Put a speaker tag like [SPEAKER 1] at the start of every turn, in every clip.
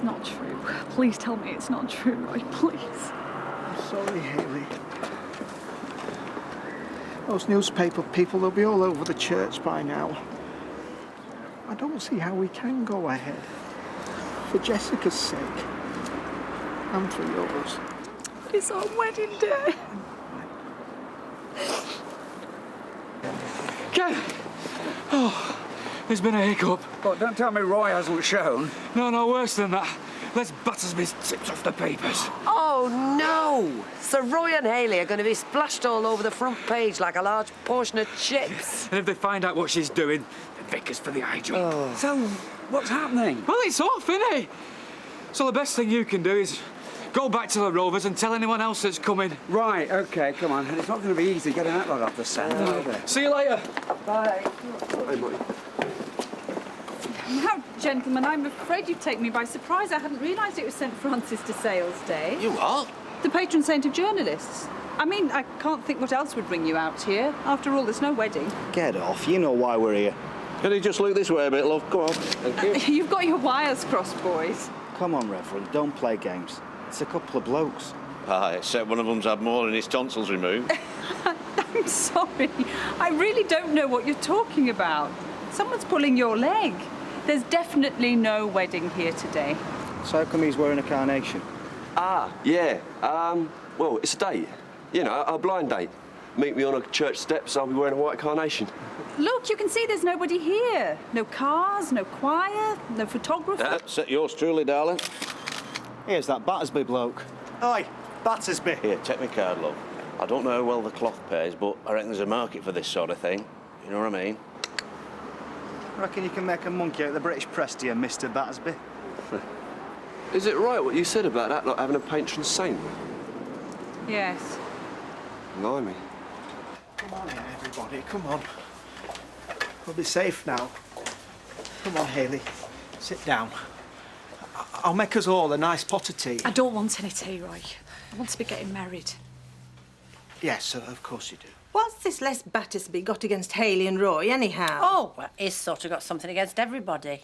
[SPEAKER 1] it's not true. Please tell me it's not true, Roy, please.
[SPEAKER 2] I'm sorry, Hayley. Those newspaper people, they'll be all over the church by now. I don't see how we can go ahead. For Jessica's sake. And for yours.
[SPEAKER 1] It's our wedding day.
[SPEAKER 3] Ken! Oh, there's been a hiccup.
[SPEAKER 4] But don't tell me Roy hasn't shown.
[SPEAKER 3] No, worse than that. Les Battersby's tipped off the papers.
[SPEAKER 5] Oh, no! So Roy and Hayley are going to be splashed all over the front page like a large portion of chips.
[SPEAKER 3] And if they find out what she's doing, the vicar's for the high jump.
[SPEAKER 5] Oh.
[SPEAKER 4] So, what's happening?
[SPEAKER 3] Well, it's off, isn't it? So the best thing you can do is go back to the Rovers and tell anyone else that's coming.
[SPEAKER 4] Right, OK, come on. It's not going to be easy getting that lot off the set, is it?
[SPEAKER 3] See you later.
[SPEAKER 5] Bye.
[SPEAKER 4] Hey, boy.
[SPEAKER 1] Now, gentlemen, I'm afraid you've taken me by surprise. I hadn't realised it was St Francis de Sales Day.
[SPEAKER 6] You what?
[SPEAKER 1] The patron saint of journalists. I mean, I can't think what else would bring you out here. After all, there's no wedding.
[SPEAKER 6] Get off. You know why we're here. Can you just look this way a bit, love? Come on. Thank you.
[SPEAKER 1] You've got your wires crossed, boys.
[SPEAKER 6] Come on, Reverend. Don't play games. It's a couple of blokes.
[SPEAKER 7] Aye, except one of them's had more than his tonsils removed.
[SPEAKER 1] I'm sorry. I really don't know what you're talking about. Someone's pulling your leg. There's definitely no wedding here today.
[SPEAKER 6] So how come he's wearing a carnation?
[SPEAKER 8] Ah, yeah. Well, it's a date. You know, a blind date. Meet me on a church steps, I'll be wearing a white carnation.
[SPEAKER 1] Look, you can see there's nobody here. No cars, no choir, no photographer.
[SPEAKER 7] That's yours truly, darling.
[SPEAKER 6] Here's that Battersby bloke. Oi, Battersby.
[SPEAKER 7] Here, take my card, love. I don't know how well the cloth pays, but I reckon there's a market for this sort of thing. You know what I mean?
[SPEAKER 6] Reckon you can make a monkey out of the British press, do you, Mr. Battersby?
[SPEAKER 8] Is it right what you said about that, not having a patron saint?
[SPEAKER 1] Yes.
[SPEAKER 8] Blimey.
[SPEAKER 2] Come on in, everybody, come on. We'll be safe now. Come on, Hayley. Sit down. I'll make us all a nice pot of tea.
[SPEAKER 1] I don't want any tea, Roy. I want to be getting married.
[SPEAKER 2] Yes, of course you do.
[SPEAKER 9] What's this Les Battersby got against Hayley and Roy, anyhow?
[SPEAKER 10] Oh, well, he's sort of got something against everybody.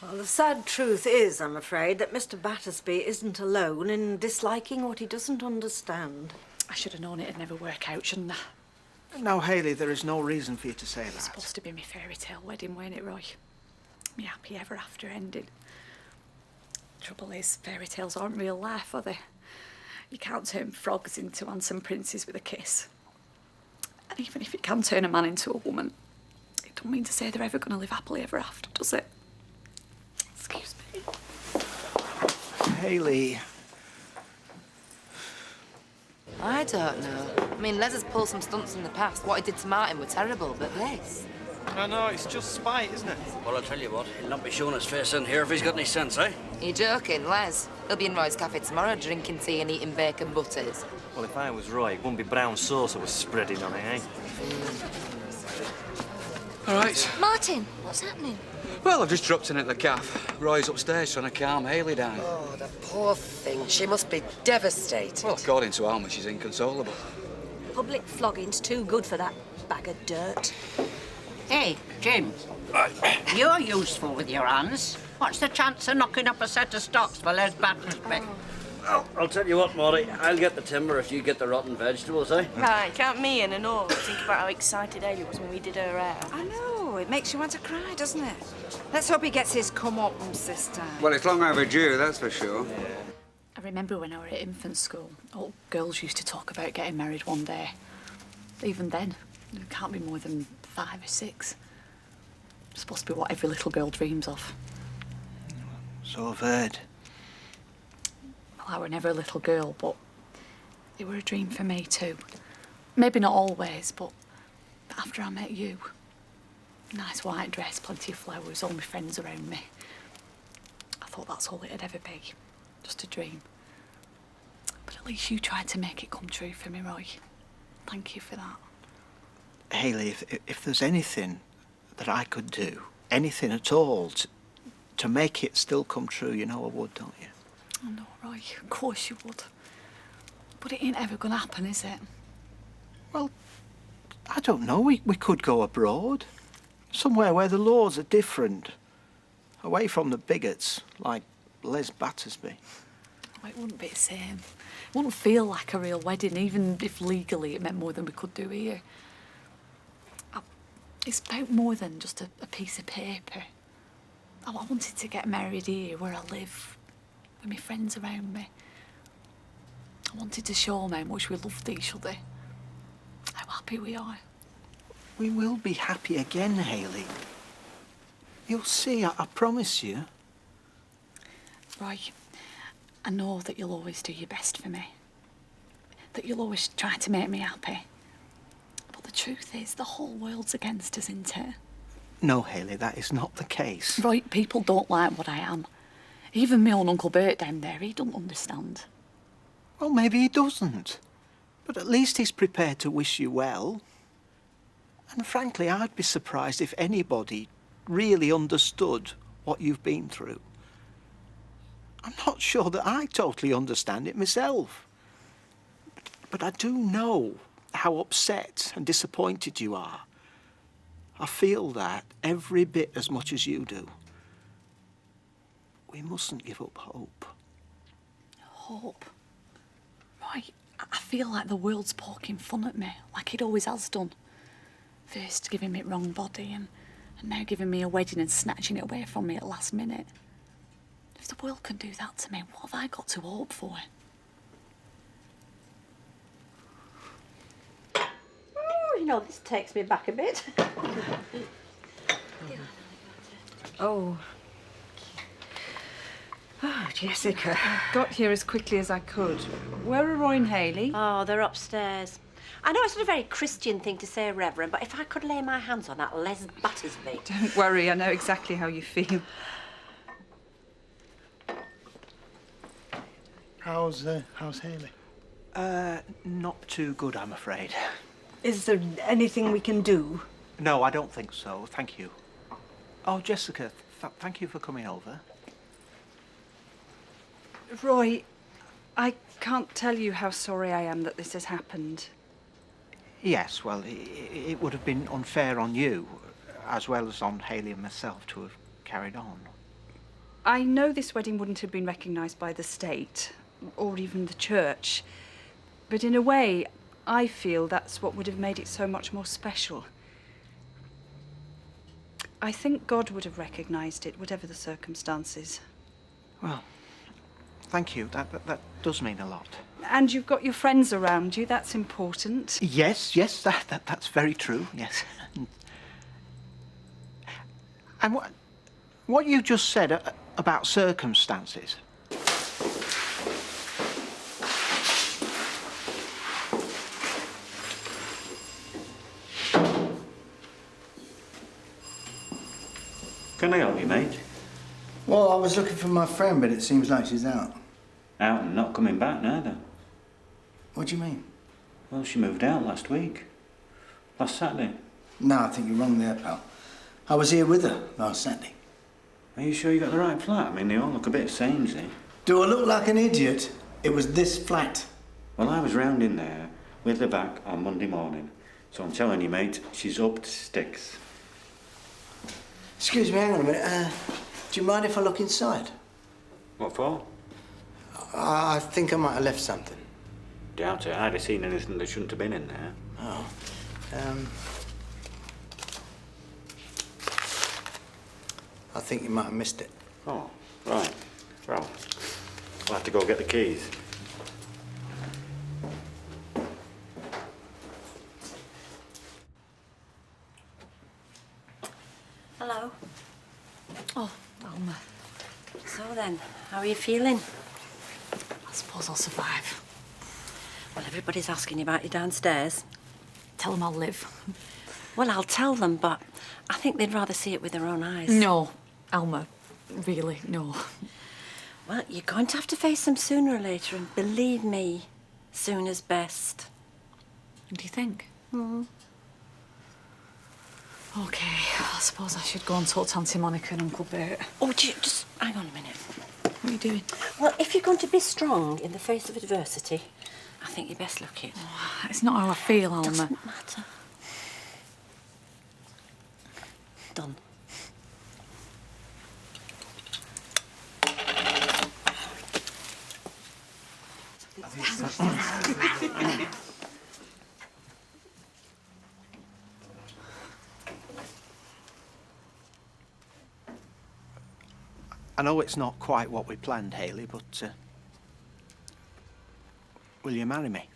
[SPEAKER 9] Well, the sad truth is, I'm afraid, that Mr. Battersby isn't alone in disliking what he doesn't understand.
[SPEAKER 1] I should have known it'd never work out, shouldn't I?
[SPEAKER 2] Now, Hayley, there is no reason for you to say that.
[SPEAKER 1] It's supposed to be my fairy tale wedding, weren't it, Roy? Me happy ever after ended. Trouble is, fairy tales aren't real life, are they? You can't turn frogs into handsome princes with a kiss. And even if it can turn a man into a woman, it don't mean to say they're ever going to live happily ever after, does it? Excuse me.
[SPEAKER 2] Hayley.
[SPEAKER 11] I don't know. I mean, Les has pulled some stunts in the past. What he did to Martin were terrible, but this...
[SPEAKER 6] I know, it's just spite, isn't it?
[SPEAKER 12] Well, I'll tell you what, he'll not be showing his face in here if he's got any sense, eh?
[SPEAKER 11] Are you joking, Les? He'll be in Roy's cafe tomorrow drinking tea and eating bacon butters.
[SPEAKER 12] Well, if I was Roy, it wouldn't be brown sauce I was spreading on it, eh?
[SPEAKER 3] All right.
[SPEAKER 11] Martin, what's happening?
[SPEAKER 3] Well, I've just dropped in at the cafe. Roy's upstairs trying to calm Hayley down.
[SPEAKER 5] Oh, the poor thing. She must be devastated.
[SPEAKER 3] Well, according to Alma, she's inconsolable.
[SPEAKER 9] Public flogging's too good for that bag of dirt.
[SPEAKER 10] Hey, Jim. You're useful with your hands. What's the chance of knocking up a set of stocks for Les Battersby?
[SPEAKER 12] Well, I'll tell you what, Morty, I'll get the timber if you get the rotten vegetables, eh?
[SPEAKER 13] Right, count me in and all. Think about how excited Hayley was when we did her hair.
[SPEAKER 14] I know, it makes you want to cry, doesn't it? Let's hope he gets his comeuppance this time.
[SPEAKER 4] Well, it's long overdue, that's for sure.
[SPEAKER 1] I remember when I were at infant school, all girls used to talk about getting married one day. Even then, it can't be more than 5 or 6. It's supposed to be what every little girl dreams of.
[SPEAKER 2] So I've heard.
[SPEAKER 1] Well, I were never a little girl, but it were a dream for me too. Maybe not always, but after I met you, nice white dress, plenty of flowers, all my friends around me. I thought that's all it'd ever be, just a dream. But at least you tried to make it come true for me, Roy. Thank you for that.
[SPEAKER 2] Hayley, if there's anything that I could do, anything at all, to make it still come true, you know I would, don't you?
[SPEAKER 1] I know, Roy. Of course you would. But it ain't ever gonna happen, is it?
[SPEAKER 2] Well, I don't know. We could go abroad. Somewhere where the laws are different. Away from the bigots, like Les Battersby.
[SPEAKER 1] Oh, it wouldn't be the same. It wouldn't feel like a real wedding, even if legally it meant more than we could do here. It's about more than just a piece of paper. I wanted to get married here, where I live, with my friends around me. I wanted to show them how much we loved each other, how happy we are.
[SPEAKER 2] We will be happy again, Hayley. You'll see, I promise you.
[SPEAKER 1] Roy, I know that you'll always do your best for me. That you'll always try to make me happy. But the truth is, the whole world's against us, isn't it?
[SPEAKER 2] No, Hayley, that is not the case.
[SPEAKER 1] Roy, people don't like what I am. Even my own Uncle Bert down there, he don't understand.
[SPEAKER 2] Well, maybe he doesn't. But at least he's prepared to wish you well. And frankly, I'd be surprised if anybody really understood what you've been through. I'm not sure that I totally understand it myself. But I do know how upset and disappointed you are. I feel that every bit as much as you do. We mustn't give up hope.
[SPEAKER 1] Hope? Roy, I feel like the world's poking fun at me, like it always has done. First giving me the wrong body and now giving me a wedding and snatching it away from me at the last minute. If the world can do that to me, what have I got to hope for?
[SPEAKER 15] Oh, you know, this takes me back a bit.
[SPEAKER 14] Oh. Oh, Jessica. I got here as quickly as I could. Where are Roy and Hayley?
[SPEAKER 15] Oh, they're upstairs. I know it's not a very Christian thing to say, Reverend, but if I could lay my hands on that Les Battersby...
[SPEAKER 14] Don't worry, I know exactly how you feel.
[SPEAKER 6] How's Hayley?
[SPEAKER 2] Not too good, I'm afraid.
[SPEAKER 9] Is there anything we can do?
[SPEAKER 2] No, I don't think so, thank you. Oh, Jessica, thank you for coming over.
[SPEAKER 14] Roy, I can't tell you how sorry I am that this has happened.
[SPEAKER 2] Yes, well, it would have been unfair on you, as well as on Hayley and myself, to have carried on.
[SPEAKER 14] I know this wedding wouldn't have been recognised by the state, or even the church, but in a way, I feel that's what would have made it so much more special. I think God would have recognised it, whatever the circumstances.
[SPEAKER 2] Well, thank you. That does mean a lot.
[SPEAKER 14] And you've got your friends around you, that's important.
[SPEAKER 2] Yes, that's very true, yes. And what you just said about circumstances...
[SPEAKER 16] Can I help you, mate?
[SPEAKER 6] Well, I was looking for my friend, but it seems like she's out.
[SPEAKER 16] Out and not coming back neither.
[SPEAKER 6] What do you mean?
[SPEAKER 16] Well, she moved out last week. Last Saturday.
[SPEAKER 6] No, I think you're wrong there, pal. I was here with her last Saturday.
[SPEAKER 16] Are you sure you got the right flat? I mean, they all look a bit samey.
[SPEAKER 6] Do I look like an idiot? It was this flat.
[SPEAKER 16] Well, I was round in there with her back on Monday morning. So I'm telling you, mate, she's up to sticks.
[SPEAKER 6] Excuse me, hang on a minute. Do you mind if I look inside?
[SPEAKER 16] What for?
[SPEAKER 6] I think I might have left something.
[SPEAKER 16] Doubt it. I'd have seen anything that shouldn't have been in there.
[SPEAKER 6] Oh. I think you might have missed it.
[SPEAKER 16] Oh, right. Well, I'll have to go get the keys.
[SPEAKER 15] Hello.
[SPEAKER 1] Oh, Alma.
[SPEAKER 15] So then, how are you feeling?
[SPEAKER 1] I suppose I'll survive.
[SPEAKER 15] Well, everybody's asking you about you downstairs.
[SPEAKER 1] Tell them I'll live.
[SPEAKER 15] Well, I'll tell them, but I think they'd rather see it with their own eyes.
[SPEAKER 1] No, Alma. Really, no.
[SPEAKER 15] Well, you're going to have to face them sooner or later, and believe me, sooner's best.
[SPEAKER 1] Do you think?
[SPEAKER 15] Mm-hmm.
[SPEAKER 1] OK, I suppose I should go and talk to Auntie Monica and Uncle Bert.
[SPEAKER 15] Oh, just hang on a minute.
[SPEAKER 1] What are you doing?
[SPEAKER 15] Well, if you're going to be strong in the face of adversity, I think you best look it.
[SPEAKER 1] Oh, it's not how I feel, Alma.
[SPEAKER 15] Doesn't matter. Done.
[SPEAKER 2] I know it's not quite what we planned, Hayley, but will you marry me?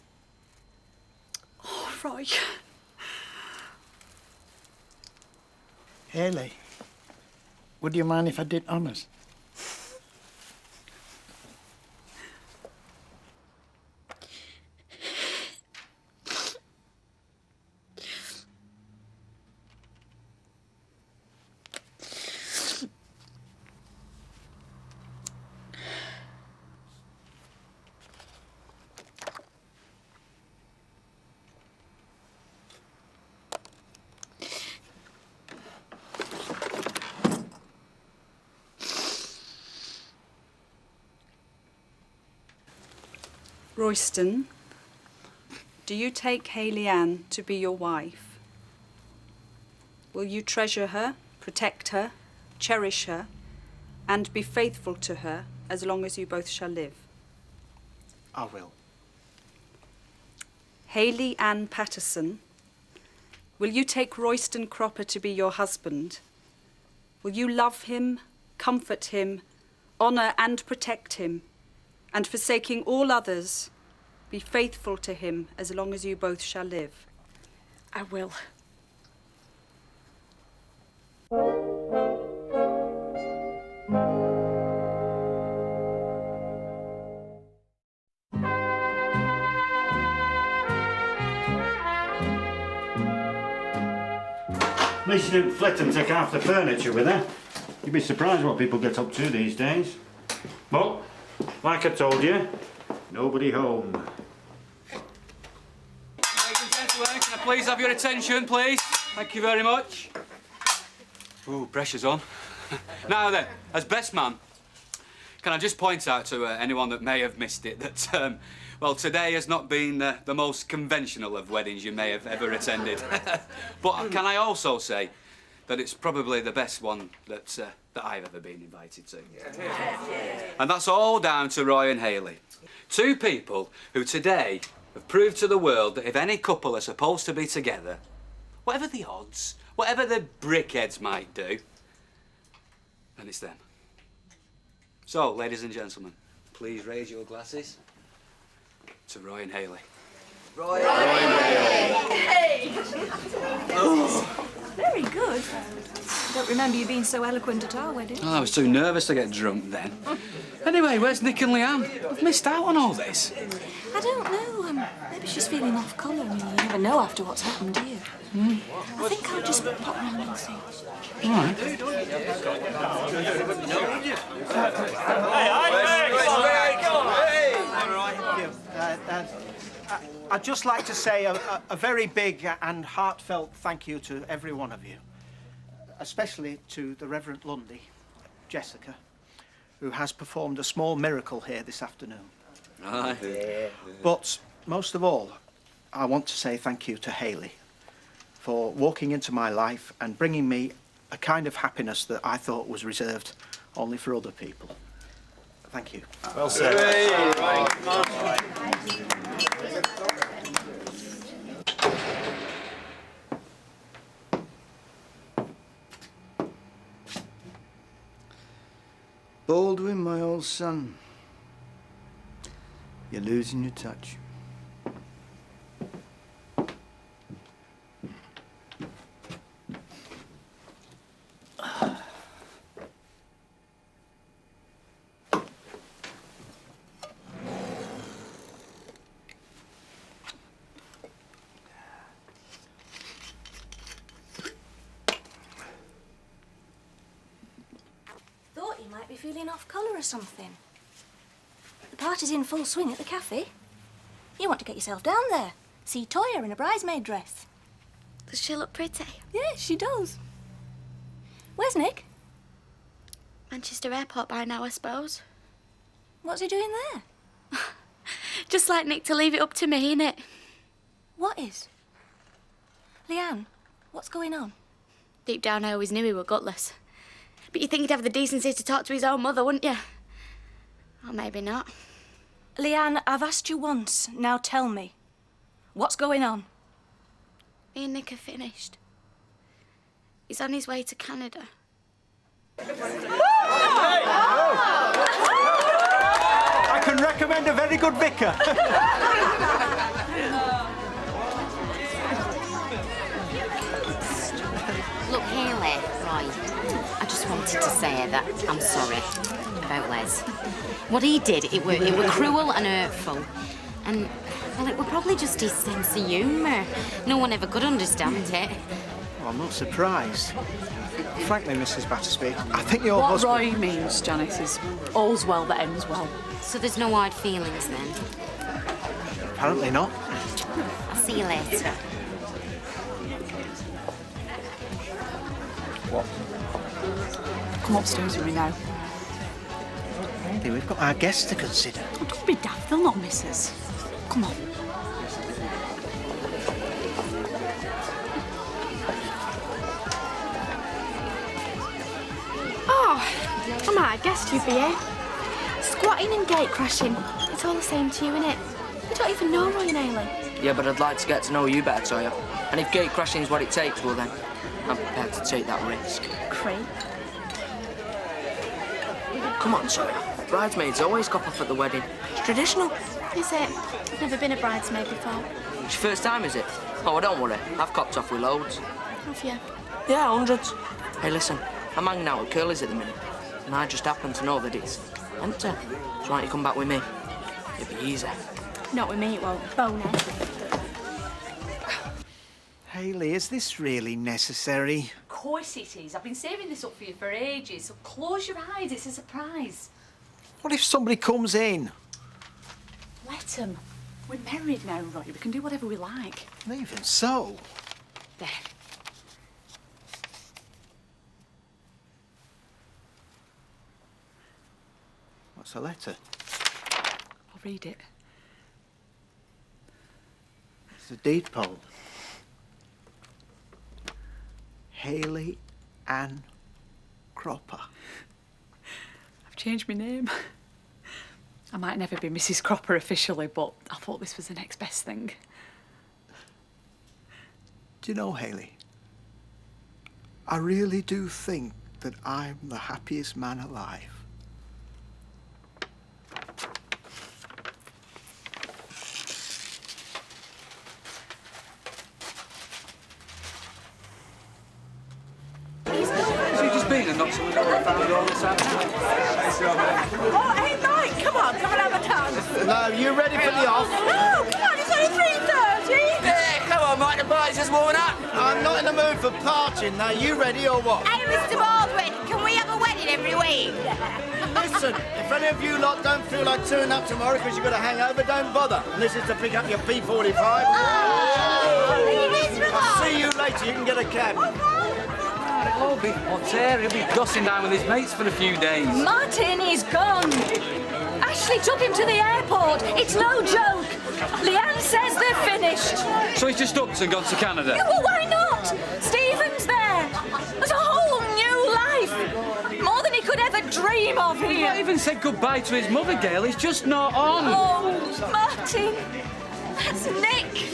[SPEAKER 1] Oh, Roy.
[SPEAKER 16] Hayley, would you mind if I did honours?
[SPEAKER 14] Royston, do you take Hayley Ann to be your wife? Will you treasure her, protect her, cherish her, and be faithful to her as long as you both shall live?
[SPEAKER 2] I will.
[SPEAKER 14] Hayley Ann Patterson, will you take Royston Cropper to be your husband? Will you love him, comfort him, honour and protect him, and forsaking all others, be faithful to him as long as you both shall live?
[SPEAKER 1] I will.
[SPEAKER 16] At least you didn't flit and take half the furniture with her. You'd be surprised what people get up to these days. But, like I told you, nobody home.
[SPEAKER 3] Ladies and gentlemen, can I please have your attention, please? Thank you very much. Ooh, pressure's on. Now then, as best man, can I just point out to anyone that may have missed it that, well, today has not been the most conventional of weddings you may have ever attended. But can I also say that it's probably the best one that I've ever been invited to. And that's all down to Roy and Hayley. Two people who today have proved to the world that if any couple are supposed to be together, whatever the odds, whatever the brickheads might do, then it's them. So, ladies and gentlemen, please raise your glasses to Roy and Hayley.
[SPEAKER 5] Roy
[SPEAKER 3] and
[SPEAKER 13] Hey!
[SPEAKER 3] Oh.
[SPEAKER 13] Very good. I don't remember you being so eloquent at our wedding.
[SPEAKER 3] Oh, I was too nervous to get drunk then. Anyway, where's Nick and Leanne? I've missed out on all this.
[SPEAKER 13] I don't know. Maybe she's feeling off colour. You never know after what's happened, do you? I think I'll just pop round and see.
[SPEAKER 3] All right.
[SPEAKER 2] I'd just like to say a very big and heartfelt thank you to every one of you, especially to the Reverend Lundy, Jessica, who has performed a small miracle here this afternoon.
[SPEAKER 3] Aye.
[SPEAKER 2] Yeah. But most of all, I want to say thank you to Hayley for walking into my life and bringing me a kind of happiness that I thought was reserved only for other people. Thank you.
[SPEAKER 6] Well said.
[SPEAKER 17] Baldwin, my old son, you're losing your touch.
[SPEAKER 13] Thought you might be feeling off colour or something. The party's in full swing at the cafe. You want to get yourself down there. See Toya in a bridesmaid dress.
[SPEAKER 18] Does she look pretty?
[SPEAKER 13] Yes, she does. Where's Nick?
[SPEAKER 18] Manchester Airport by now, I suppose.
[SPEAKER 13] What's he doing there?
[SPEAKER 18] Just like Nick to leave it up to me, innit?
[SPEAKER 13] What is? Leanne, what's going on?
[SPEAKER 18] Deep down, I always knew he were gutless. But you'd think he'd have the decency to talk to his own mother, wouldn't you? Or maybe not.
[SPEAKER 13] Leanne, I've asked you once. Now tell me. What's going on?
[SPEAKER 18] Me and Nick are finished. He's on his way to Canada.
[SPEAKER 6] I can recommend a very good vicar.
[SPEAKER 19] Look, Hayley, right, I just wanted to say that I'm sorry about Les. What he did, it were cruel and hurtful. And, well, it were probably just his sense of humour. No one ever could understand it.
[SPEAKER 2] Well, I'm not surprised. Frankly, Mrs. Battersby, I think your
[SPEAKER 1] What
[SPEAKER 2] husband...
[SPEAKER 1] Roy means, Janice, is all's well that ends well.
[SPEAKER 19] So there's no hard feelings then?
[SPEAKER 2] Apparently not.
[SPEAKER 19] I'll see you later.
[SPEAKER 2] What?
[SPEAKER 1] Come upstairs with me now.
[SPEAKER 2] Really, we've got our guests to consider.
[SPEAKER 1] Oh, don't be daft, they'll not miss us. Come on.
[SPEAKER 18] Oh, I might have guessed you'd be here. Squatting and gate crashing. It's all the same to you, innit? You don't even know Roy and Hayley.
[SPEAKER 20] Yeah, but I'd like to get to know you better, Toya. And if gate crashing's what it takes, well then, I'm prepared to take that risk.
[SPEAKER 18] Creep.
[SPEAKER 20] Come on, Toya. Bridesmaids always cop off at the wedding. It's traditional.
[SPEAKER 18] Is it? I've never been a bridesmaid before.
[SPEAKER 20] It's your first time, is it? Oh, well, don't worry. I've copped off with loads.
[SPEAKER 18] Have you?
[SPEAKER 20] Yeah, hundreds. Hey, listen. I'm hanging out at Curly's at the minute. And I just happen to know that it's empty. So why don't you come back with me? It'll be easy.
[SPEAKER 18] Not with me, it won't. Bonehead.
[SPEAKER 2] Hayley, is this really necessary?
[SPEAKER 1] Of course it is. I've been saving this up for you for ages, so close your eyes, it's a surprise.
[SPEAKER 2] What if somebody comes in?
[SPEAKER 1] Let them. We're married now, Roy. We can do whatever we like.
[SPEAKER 2] Even so.
[SPEAKER 1] There.
[SPEAKER 2] What's the letter?
[SPEAKER 1] I'll read it.
[SPEAKER 2] It's a deed poll. Hayley Ann Cropper.
[SPEAKER 1] I've changed my name. I might never be Mrs. Cropper officially, but I thought this was the next best thing.
[SPEAKER 2] Do you know, Hayley, I really do think that I'm the happiest man alive.
[SPEAKER 3] Been and not someone that found all this out.
[SPEAKER 9] Oh, hey, Mike, come on and have a dance.
[SPEAKER 17] No, you ready for the off?
[SPEAKER 9] No, come on, it's only 3:30.
[SPEAKER 17] Yeah, come on, Mike, the party's just warming up. I'm not in the mood for partying. Now, you ready or what?
[SPEAKER 19] Hey, Mr. Baldwin, can we have a wedding every week?
[SPEAKER 17] Listen, if any of you lot don't feel like turning up tomorrow because you've got a hangover, don't bother. And this is to pick up your P45.
[SPEAKER 19] Oh, miserable.
[SPEAKER 17] I'll see you later. You can get a cab.
[SPEAKER 3] It'll all be what's there. He'll be dossing down with his mates for a few days.
[SPEAKER 13] Martin is gone. Ashley took him to the airport. It's no joke. Leanne says they're finished.
[SPEAKER 3] So he's just upped and gone to Canada?
[SPEAKER 13] Yeah, well, why not? Stephen's there. There's a whole new life. More than he could ever dream of here.
[SPEAKER 3] He's not even said goodbye to his mother, Gail. He's just not on.
[SPEAKER 13] Oh, Martin. That's Nick.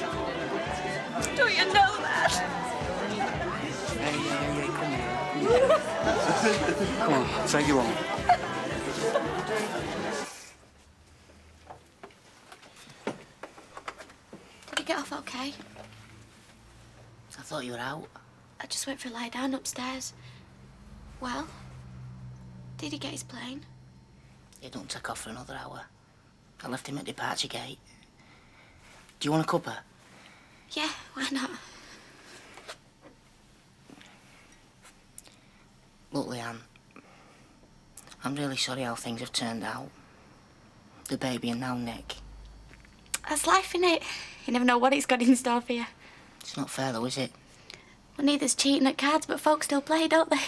[SPEAKER 13] Don't you know that?
[SPEAKER 3] Come on, I'll take you home.
[SPEAKER 18] Did you get off okay?
[SPEAKER 10] I thought you were out.
[SPEAKER 18] I just went for a lie down upstairs. Well, did he get his plane?
[SPEAKER 10] He don't take off for another hour. I left him at departure gate. Do you want a cuppa?
[SPEAKER 18] Yeah, why not?
[SPEAKER 10] Look, Leanne, I'm really sorry how things have turned out. The baby and now Nick.
[SPEAKER 18] That's life, innit? You never know what it's got in store for you.
[SPEAKER 10] It's not fair though, is it?
[SPEAKER 18] Well, neither's cheating at cards, but folks still play, don't they?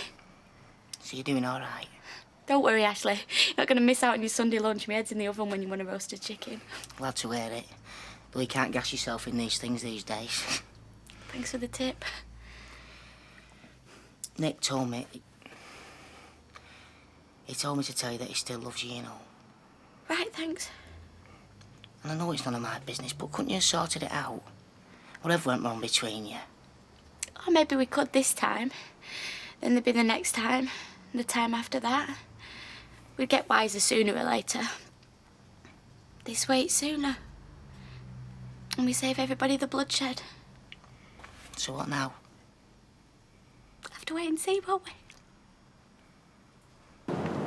[SPEAKER 10] So you're doing all right?
[SPEAKER 18] Don't worry, Ashley. You're not going to miss out on your Sunday lunch. My head's in the oven when you want a roasted chicken.
[SPEAKER 10] Glad to hear it. But you can't gas yourself in these things these days.
[SPEAKER 18] Thanks for the tip.
[SPEAKER 10] Nick told me... He told me to tell you that he still loves you, you know.
[SPEAKER 18] Right, thanks.
[SPEAKER 21] And I know it's none of my business, but couldn't you have sorted it out? Whatever went wrong between you.
[SPEAKER 18] Or maybe we could this time. Then there'd be the next time, and the time after that. We'd get wiser sooner or later. This way it's sooner. And we save everybody the bloodshed.
[SPEAKER 21] So what now?
[SPEAKER 18] Have to wait and see, won't we?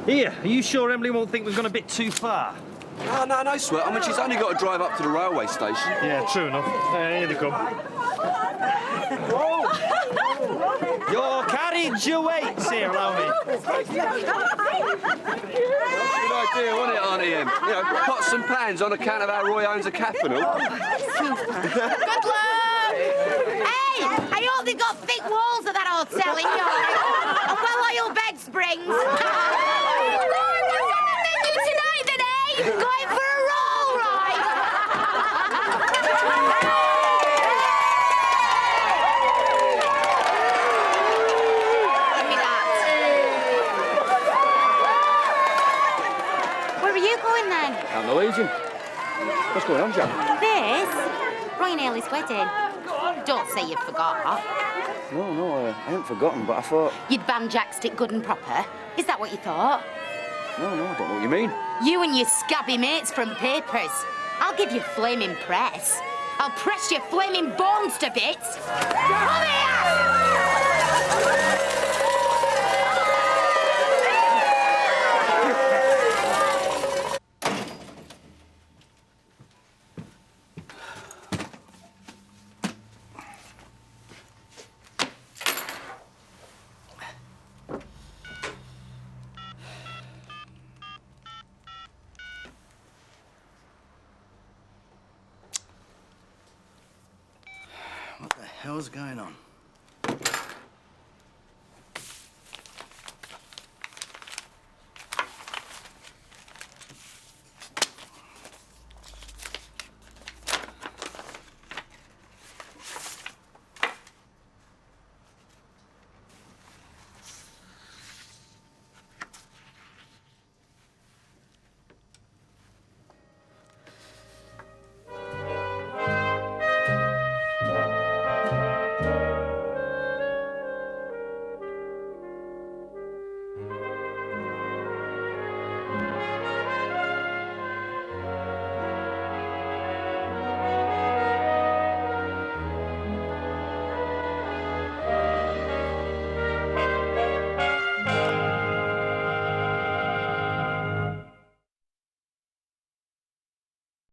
[SPEAKER 17] Here, are you sure Emily won't think we've gone a bit too far?
[SPEAKER 8] No, sweat. I mean, she's only got to drive up to the railway station.
[SPEAKER 17] Yeah, true enough. Here they come. Your carriage awaits here, allow me.
[SPEAKER 8] Good idea, wasn't it, Auntie Em? You know, pots and pans on account of how Roy owns a capital.
[SPEAKER 19] Good luck! Hey, I hope they've got thick walls at that hotel in York. And well-oiled bed springs. What's on the menu tonight, then, eh? Going for a roll, right? Give me that. Where are you going, then?
[SPEAKER 8] I'm the Legion. What's going on, Jack?
[SPEAKER 19] This? Roy and Haley's wedding. Don't say you forgot.
[SPEAKER 8] No, I haven't forgotten, but I thought...
[SPEAKER 19] You'd banjaxed it good and proper. Is that what you thought?
[SPEAKER 8] No, I don't know what you mean.
[SPEAKER 19] You and your scabby mates from papers. I'll give you flaming press. I'll press your flaming bones to bits. Come here!
[SPEAKER 17] What the hell's going on?